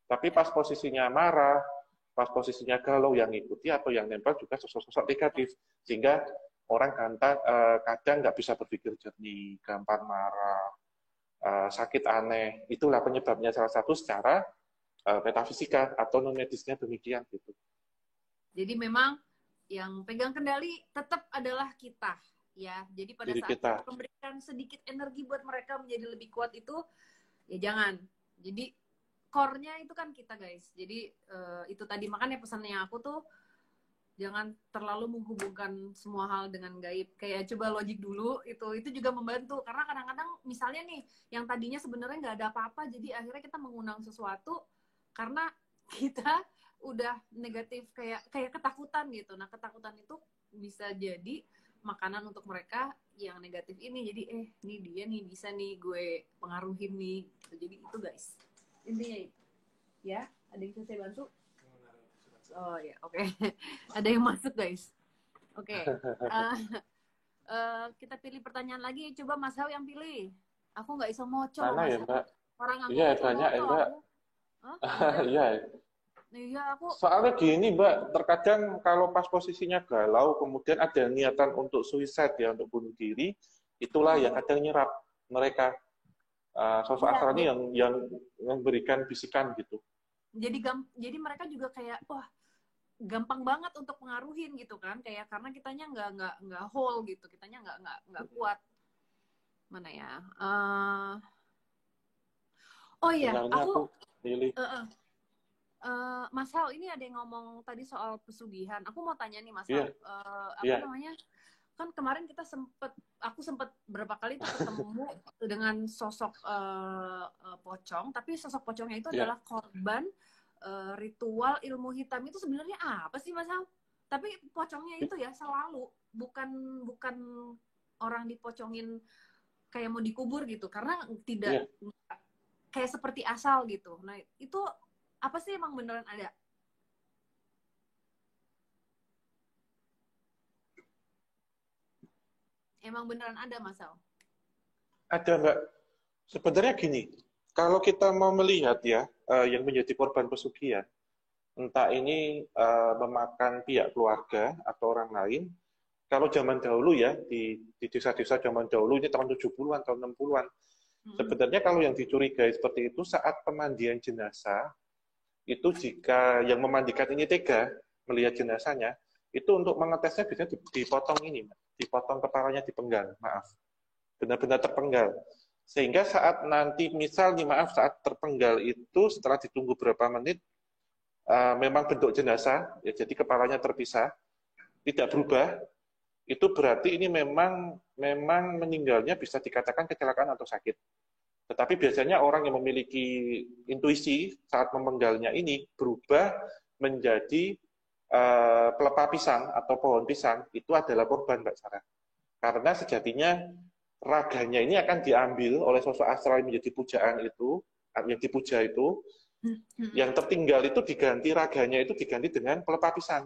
Tapi pas posisinya marah, pas posisinya galau, yang ngikuti atau yang nempel juga sosok-sosok negatif. Sehingga orang kadang nggak bisa berpikir jernih, gampang marah, sakit aneh. Itulah penyebabnya salah satu secara metafisika atau non medisnya demikian gitu. Jadi memang yang pegang kendali tetap adalah kita, ya. Jadi pada Diri saat kita. kita memberikan sedikit energi buat mereka menjadi lebih kuat itu, ya jangan. Jadi core-nya itu kan kita, guys. Jadi itu tadi makanya pesannya aku tuh jangan terlalu menghubungkan semua hal dengan gaib. Kayak coba logik dulu, itu juga membantu. Karena kadang-kadang misalnya nih, yang tadinya sebenarnya nggak ada apa-apa, jadi akhirnya kita mengundang sesuatu karena kita udah negatif kayak ketakutan gitu. Nah, ketakutan itu bisa jadi makanan untuk mereka yang negatif ini. Jadi nih dia nih bisa nih gue pengaruhin nih. Jadi itu guys. Intinya ya, ada yang bisa saya bantu? Oh ya, oke. Ada yang masuk guys. Oke. Kita pilih pertanyaan lagi. Coba Mas Hao yang pilih. Aku nggak iso moco loh Mana Mas ya, Hao. Mbak? Orang aku Iya, iso banyak ya, moco Mbak. aku. Hah? Ada? Iya. Iya aku. Soalnya gini, Mbak, terkadang kalau pas posisinya galau, kemudian ada niatan untuk suicide ya, untuk bunuh diri, itulah yang kadang nyerap mereka. Sosok Iya, astral ini yang memberikan bisikan gitu. jadi mereka juga kayak wah gampang banget untuk pengaruhin gitu kan, kayak karena kitanya nggak whole gitu, kitanya nggak kuat. Mana ya? Oh iya, Sinyalnya aku aku pilih. Mas Hal, ini ada yang ngomong tadi soal pesugihan. Aku mau tanya nih Mas Hal, Iya, apa iya, namanya? Kan kemarin aku sempet berapa kali tuh ketemu dengan sosok pocong, tapi sosok pocongnya itu iya. adalah korban ritual ilmu hitam. Itu sebenarnya apa sih Mas Hal? Tapi pocongnya itu ya selalu bukan bukan orang dipocongin kayak mau dikubur gitu, karena tidak Iya. kayak seperti asal gitu. Nah itu apa sih emang beneran ada? Emang beneran ada Mas Hal? Ada, Mbak. Sebenarnya gini, kalau kita mau melihat ya, yang menjadi korban pesugihan, entah ini memakan pihak keluarga atau orang lain, kalau zaman dahulu ya, di desa-desa zaman dahulu, ini tahun 70-an, tahun 60-an, sebenarnya kalau yang dicurigai seperti itu, saat pemandian jenazah, itu jika yang memandikan ini tega melihat jenazahnya, itu untuk mengetesnya biasanya dipotong ini, dipotong kepalanya, dipenggal, maaf. Benar-benar terpenggal. Sehingga saat nanti, misal nih maaf, saat terpenggal itu, setelah ditunggu berapa menit, memang bentuk jenazah, ya, jadi kepalanya terpisah, tidak berubah, itu berarti ini memang meninggalnya bisa dikatakan kecelakaan atau sakit. Tetapi biasanya orang yang memiliki intuisi saat memenggalnya ini berubah menjadi pelepah pisang atau pohon pisang, itu adalah korban, Mbak Sarah. Karena sejatinya raganya ini akan diambil oleh sosok astral yang menjadi pujaan itu, yang dipuja itu, yang tertinggal itu diganti, raganya itu diganti dengan pelepah pisang.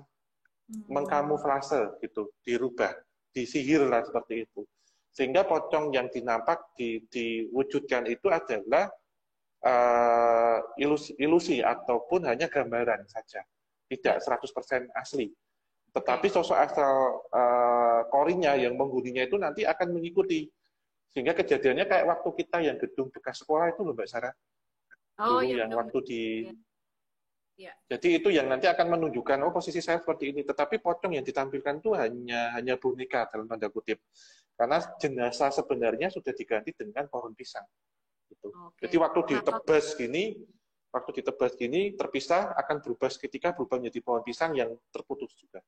Mengkamuflase gitu, dirubah, disihir lah seperti itu. Sehingga pocong yang dinampak diwujudkan itu adalah ilusi ataupun hanya gambaran saja, tidak 100% asli. Tetapi sosok astral korinya yang menghuninya itu nanti akan mengikuti. Sehingga kejadiannya kayak waktu kita yang gedung bekas sekolah itu loh Mbak Sarah. Oh dulu iya yang benar-benar. waktu di Ya, ya. jadi itu yang nanti akan menunjukkan oh posisi saya seperti ini. Tetapi pocong yang ditampilkan itu hanya boneka dalam tanda kutip. Karena jenazah sebenarnya sudah diganti dengan pohon pisang. Gitu. Jadi Oke. Nah, waktu ditebas gini terpisah akan berubah seketika berubah menjadi pohon pisang yang terputus juga.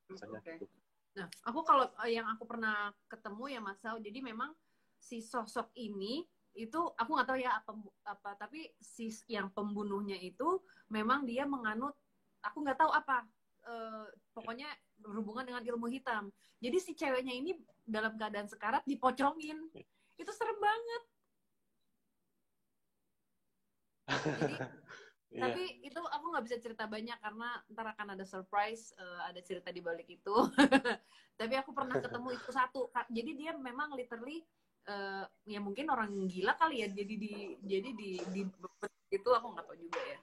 Misalnya oke. gitu. Nah, aku kalau yang aku pernah ketemu ya Mas Sau, jadi memang si sosok ini itu aku nggak tahu ya apa tapi si yang pembunuhnya itu memang dia menganut aku nggak tahu apa pokoknya berhubungan dengan ilmu hitam. Jadi si ceweknya ini dalam keadaan sekarat dipocongin. Itu serem banget. Jadi Iya. tapi itu aku nggak bisa cerita banyak karena ntar akan ada surprise, ada cerita di balik itu. Tapi aku pernah ketemu itu satu. Jadi dia memang literally ya mungkin orang gila kali ya. Jadi di itu aku nggak tahu juga ya.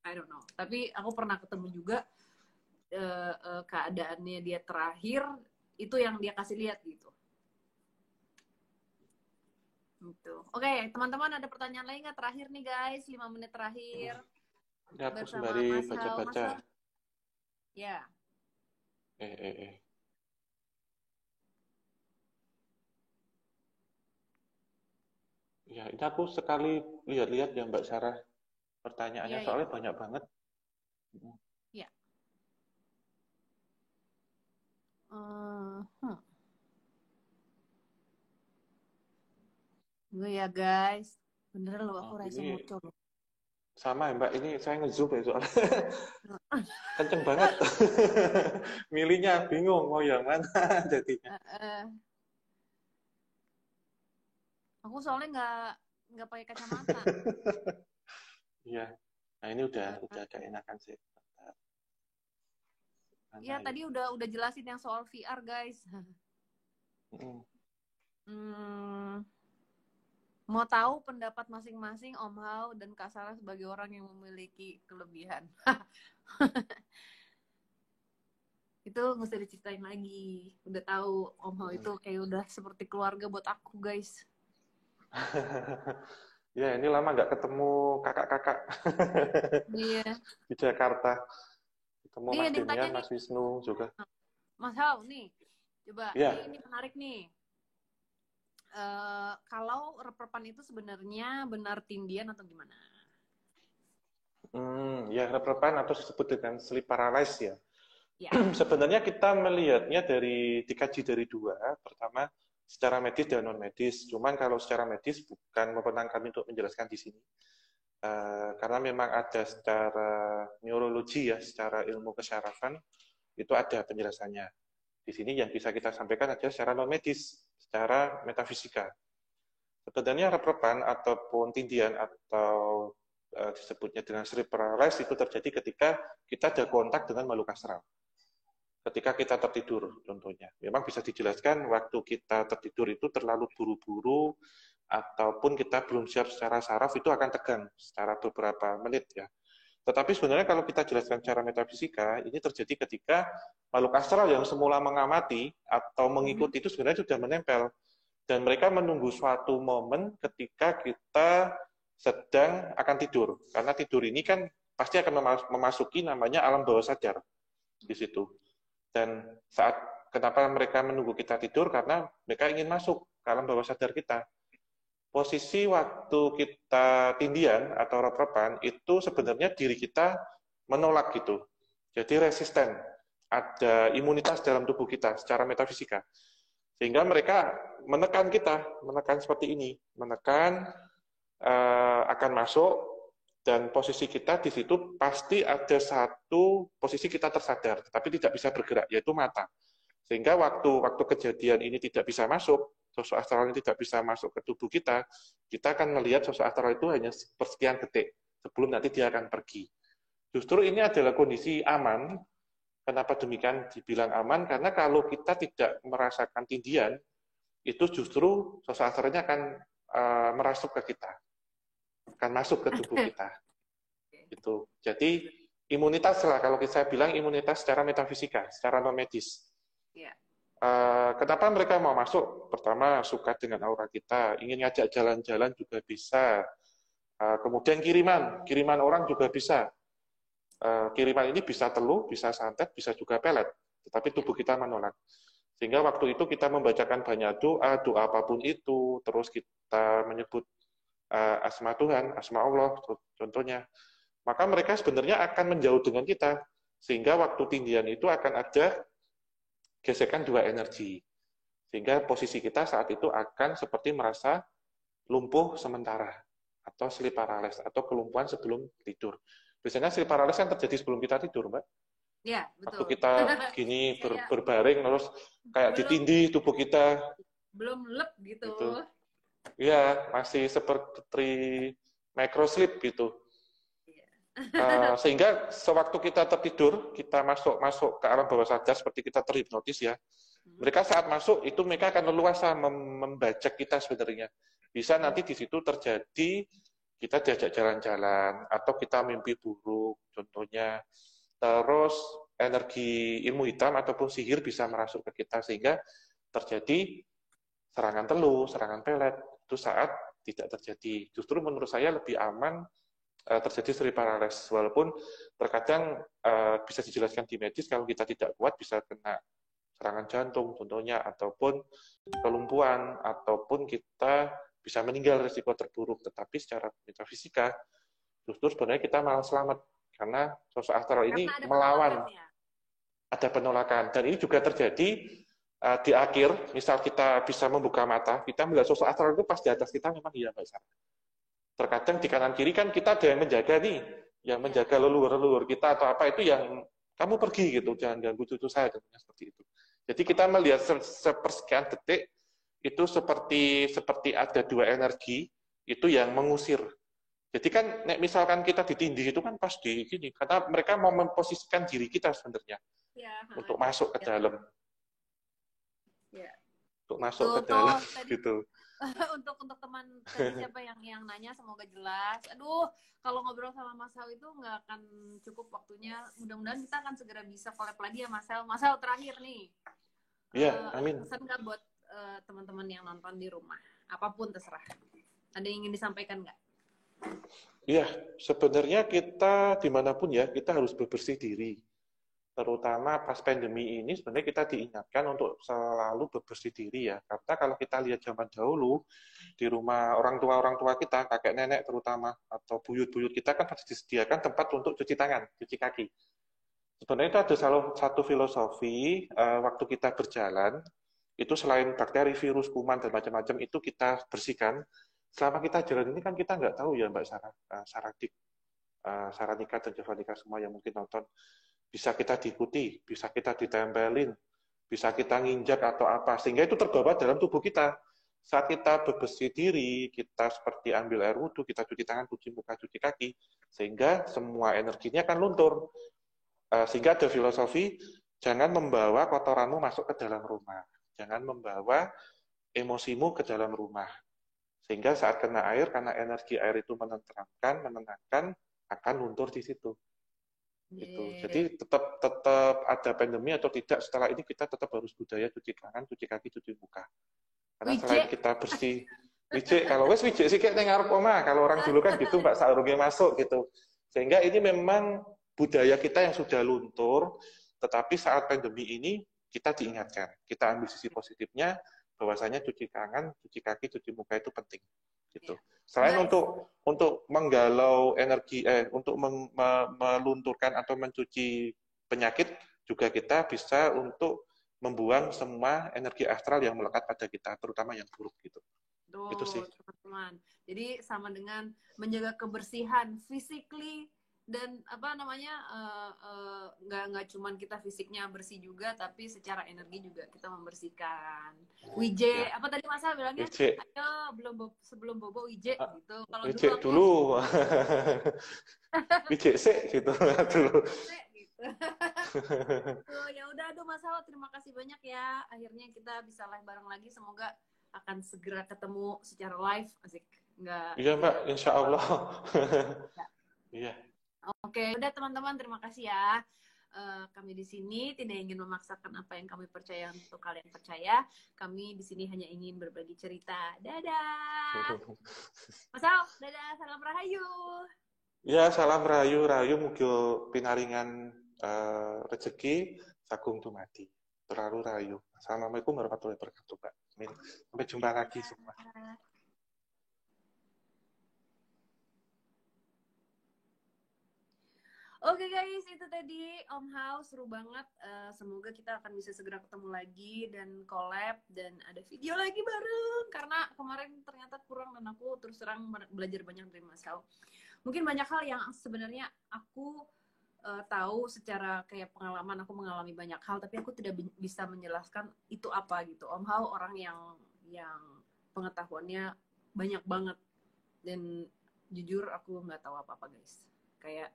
I don't know. Tapi aku pernah ketemu juga keadaannya dia terakhir itu yang dia kasih lihat gitu. Gitu. Oke, teman-teman ada pertanyaan lain nggak terakhir nih guys? 5 menit terakhir Ya, aku bersama sembari Mas Hal. Mas baca-baca. Hal, ya. Eh. Ya, ini aku sekali lihat-lihat ya Mbak Sarah pertanyaannya Iya, iya. soalnya banyak banget. Iya. Hmm. Gue ya guys. Bener loh aku Raisa Ini muncul loh. sama ya Mbak, ini saya ngezoom ya soalnya kenceng banget. Milihnya bingung mau yang mana jadinya. Aku soalnya nggak pakai kacamata. Iya. Nah, ini udah agak enakan sih. Iya, Mana ya? tadi udah jelasin yang soal VR guys. Mm. Hmm, mau tahu pendapat masing-masing Om Hao dan Kak Sarah sebagai orang yang memiliki kelebihan. Itu nggak usah diceritain lagi. Udah tahu Om Hao itu kayak udah seperti keluarga buat aku guys. Ya, ini lama nggak ketemu kakak-kakak Iya. di Jakarta. Ketemu Nih Mas ada yang tanya Demian, nih, Mas Wisnu juga. Mas Hao nih. Coba, Ya, ini menarik nih. Kalau reperpan itu sebenarnya benar tindian atau gimana? ya reperpan atau disebut dengan sleep paralysis ya. Ya. Sebenarnya kita melihatnya dikaji dari dua. Pertama, secara medis dan non medis. Cuman kalau secara medis bukan memenang kami untuk menjelaskan di sini. Karena memang ada secara neurologi ya, secara ilmu kesyarafan itu ada penjelasannya. Di sini yang bisa kita sampaikan adalah secara non medis, secara metafisika. Sebenarnya reperpan ataupun tindian atau disebutnya dengan sleep paralysis itu terjadi ketika kita ada kontak dengan makhluk astral. Ketika kita tertidur, contohnya. Memang bisa dijelaskan waktu kita tertidur itu terlalu buru-buru ataupun kita belum siap secara saraf itu akan tegang secara beberapa menit ya. Tetapi sebenarnya kalau kita jelaskan secara metafisika, ini terjadi ketika makhluk astral yang semula mengamati atau mengikuti itu sebenarnya sudah menempel. Dan mereka menunggu suatu momen ketika kita sedang akan tidur. Karena tidur ini kan pasti akan memasuki namanya alam bawah sadar di situ. Dan saat kenapa mereka menunggu kita tidur? Karena mereka ingin masuk ke alam bawah sadar kita. Posisi waktu kita tindian atau reprepan itu sebenarnya diri kita menolak gitu. Jadi resisten. Ada imunitas dalam tubuh kita secara metafisika. Sehingga mereka menekan seperti ini, menekan akan masuk dan posisi kita di situ pasti ada satu posisi kita tersadar, tapi tidak bisa bergerak, yaitu mata. Sehingga waktu kejadian ini tidak bisa masuk, sosok astral ini tidak bisa masuk ke tubuh kita akan melihat sosok astral itu hanya persekian detik sebelum nanti dia akan pergi. Justru ini adalah kondisi aman. Kenapa demikian dibilang aman? Karena kalau kita tidak merasakan tindian, itu justru sosok astralnya akan merasuk ke kita, akan masuk ke tubuh kita. Itu. Jadi imunitas lah kalau saya bilang imunitas secara metafisika, secara non medis. Yeah. Kenapa mereka mau masuk? Pertama suka dengan aura kita, ingin ngajak jalan-jalan juga bisa. Kemudian kiriman orang juga bisa. Kiriman ini bisa teluh, bisa santet, bisa juga pelet. Tetapi tubuh kita menolak. Sehingga waktu itu kita membacakan banyak doa, doa apapun itu, terus kita menyebut asma Tuhan, asma Allah, contohnya. Maka mereka sebenarnya akan menjauh dengan kita. Sehingga waktu tindihan itu akan ada gesekan dua energi. Sehingga posisi kita saat itu akan seperti merasa lumpuh sementara, atau sleep paralysis, atau kelumpuhan sebelum tidur. Biasanya sleep paralysis kan terjadi sebelum kita tidur, Mbak. Ya, Waktu betul. kita gini Kayak berbaring, terus kayak belum ditindih tubuh kita. belum lep gitu. Gitu. Ya, masih seperti microsleep gitu. Sehingga sewaktu kita tertidur, kita masuk ke alam bawah sadar seperti kita terhipnotis ya. Mereka saat masuk itu mereka akan leluasa membajak kita sebenarnya. Bisa nanti di situ terjadi kita diajak jalan-jalan atau kita mimpi buruk contohnya. Terus energi ilmu hitam ataupun sihir bisa merasuk ke kita sehingga terjadi serangan teluh, serangan pelet. Itu saat tidak terjadi. Justru menurut saya lebih aman terjadi sleep paralysis. Walaupun terkadang bisa dijelaskan di medis kalau kita tidak kuat bisa kena serangan jantung contohnya, ataupun kelumpuhan, ataupun kita bisa meninggal risiko terburuk. Tetapi secara metafisika, justru sebenarnya kita malah selamat karena sosok astral ini melawan, ada penolakan. Dan ini juga terjadi di akhir, misal kita bisa membuka mata, kita melihat sosok astral itu pas di atas kita memang iya Mbak Sarah. Terkadang di kanan kiri kan kita ada yang menjaga nih, yang menjaga leluhur-leluhur kita atau apa itu yang kamu pergi gitu, jangan ganggu cucu saya, seperti itu. Jadi kita melihat sepersekian detik itu seperti ada dua energi itu yang mengusir. Jadi kan misalkan kita ditindih itu kan pas di gini, karena mereka mau memposisikan diri kita sebenarnya ya, untuk masuk ke dalam, ya. untuk masuk ke dalam tadi, gitu. untuk teman tadi siapa yang nanya, semoga jelas. Aduh, kalau ngobrol sama Mas Hal itu nggak akan cukup waktunya. Mudah-mudahan kita akan segera bisa collab lagi ya Mas Hal. Mas Hal terakhir nih. Iya, amin. Pesan nggak buat teman-teman yang nonton di rumah? Apapun terserah. Ada yang ingin disampaikan nggak? Iya, sebenarnya kita dimanapun ya, kita harus bebersih diri. Terutama pas pandemi ini, sebenarnya kita diingatkan untuk selalu bebersih diri ya. Karena kalau kita lihat zaman dahulu, di rumah orang tua kita, kakek nenek terutama, atau buyut-buyut kita kan pasti disediakan tempat untuk cuci tangan, cuci kaki. Sebenarnya itu ada salah satu filosofi, waktu kita berjalan, itu selain bakteri, virus, kuman, dan macam-macam, itu kita bersihkan. Selama kita jalan ini kan kita nggak tahu ya Mbak Sarah, Saradik, Saranika dan Javanika semua yang mungkin nonton, bisa kita diikuti, bisa kita ditempelin, bisa kita nginjak atau apa, sehingga itu terbawa dalam tubuh kita. Saat kita bebersih diri, kita seperti ambil air wudhu, kita cuci tangan, cuci muka, cuci kaki, sehingga semua energinya akan luntur. Sehingga ada filosofi, jangan membawa kotoranmu masuk ke dalam rumah. Jangan membawa emosimu ke dalam rumah. Sehingga saat kena air, karena energi air itu menenteramkan, menenangkan, akan luntur di situ. Gitu. Jadi tetap ada pandemi atau tidak, setelah ini kita tetap harus budaya cuci tangan, cuci kaki, cuci muka. Karena selain kita bersih, wijek, kalau wes wijek sih kayak ngarep omah, kalau orang dulu kan gitu Mbak, saurungnya masuk gitu. Sehingga ini memang budaya kita yang sudah luntur, tetapi saat pandemi ini kita diingatkan, kita ambil sisi positifnya, bahwasanya cuci tangan, cuci kaki, cuci muka itu penting. Gitu. Selain untuk menggalau energi, untuk melunturkan atau mencuci penyakit, juga kita bisa untuk membuang semua energi astral yang melekat pada kita, terutama yang buruk gitu. Tuh, itu sih teman-teman. Jadi sama dengan menjaga kebersihan physically dan apa namanya nggak cuman kita fisiknya bersih juga, tapi secara energi juga kita membersihkan. Wije, apa tadi Masa bilangnya? Wije. Ayo sebelum bobo Wije gitu. Kalau Wije dulu. Wije sih gitu dulu. Gitu. Ya udah, aduh Mas Hao, terima kasih banyak ya. Akhirnya kita bisa live bareng lagi. Semoga akan segera ketemu secara live, asik. Enggak. Iya Mbak, insya Allah. Iya. Oke, udah teman-teman, terima kasih ya. Kami di sini tidak ingin memaksakan apa yang kami percaya untuk kalian percaya. Kami di sini hanya ingin berbagi cerita. Dadah. Mas Hao, dadah, salam rahayu. rahayu. Ya, salam rahayu, rahayu mugi pinaringan rezeki sagung dumadi. Terlalu rahayu. Assalamualaikum warahmatullahi wabarakatuh, Mbak. Amin. Sampai jumpa lagi semua. Oke guys, itu tadi Om Hao, seru banget. Semoga kita akan bisa segera ketemu lagi dan collab dan ada video lagi bareng. Karena kemarin ternyata kurang dan aku terus terang belajar banyak dari Mas Hao. Mungkin banyak hal yang sebenarnya aku tahu secara kayak pengalaman, aku mengalami banyak hal, tapi aku tidak bisa menjelaskan itu apa gitu. Om Hao orang yang pengetahuannya banyak banget dan jujur aku nggak tahu apa-apa guys. Kayak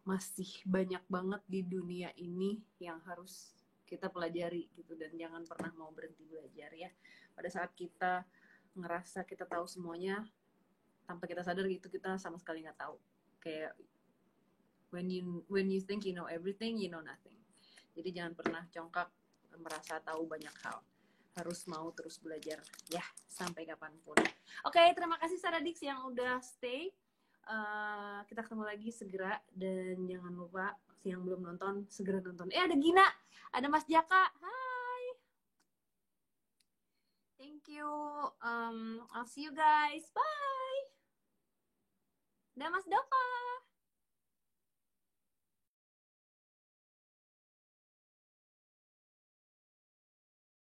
masih banyak banget di dunia ini yang harus kita pelajari gitu, dan jangan pernah mau berhenti belajar ya. Pada saat kita ngerasa kita tahu semuanya, tanpa kita sadar gitu kita sama sekali nggak tahu. Kayak when you think you know everything, you know nothing. Jadi jangan pernah congkak merasa tahu banyak hal. Harus mau terus belajar ya sampai kapanpun. Oke, terima kasih Saradix yang udah stay. Kita ketemu lagi segera, dan jangan lupa yang belum nonton segera nonton. Ada Gina, ada Mas Jaka, hai, thank you. I'll see you guys, bye. Dan Mas Dova.